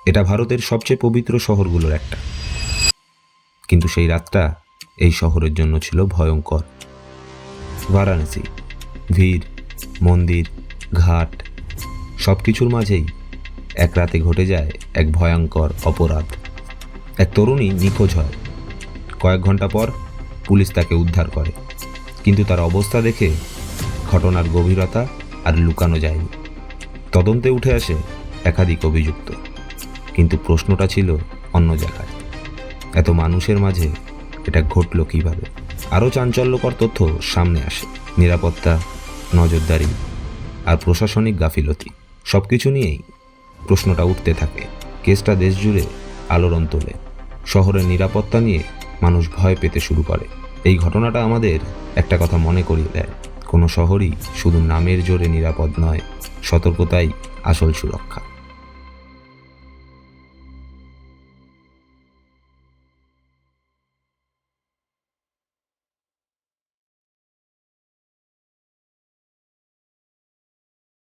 এটা ভারতের সবচেয়ে পবিত্র শহরগুলোর একটা, কিন্তু সেই রাতটা এই শহরের জন্য ছিল ভয়ঙ্কর। বারাণসী, ভিড়, মন্দির, ঘাট, সব কিছুর মাঝেই এক রাতে ঘটে যায় এক ভয়ঙ্কর অপরাধ। এক তরুণী নিখোঁজ হয়। কয়েক ঘন্টা পর পুলিশ তাকে উদ্ধার করে, কিন্তু তার অবস্থা দেখে ঘটনার গভীরতা আর লুকানো যায়নি। তদন্তে উঠে আসে একাধিক অভিযুক্ত, কিন্তু প্রশ্নটা ছিল অন্য জায়গায়। এত মানুষের মাঝে এটা ঘটল কিভাবে? আরও চাঞ্চল্যকর তথ্য সামনে আসে। নিরাপত্তা, নজরদারি আর প্রশাসনিক গাফিলতি, সব কিছু নিয়েই প্রশ্নটা উঠতে থাকে। কেসটা দেশ জুড়ে আলোড়ন তোলে। শহরের নিরাপত্তা নিয়ে মানুষ ভয় পেতে শুরু করে। এই ঘটনাটা আমাদের একটা কথা মনে করিয়ে দেয়, কোনো শহরই শুধু নামের জোরে নিরাপদ নয়, সতর্কতাই আসল সুরক্ষা।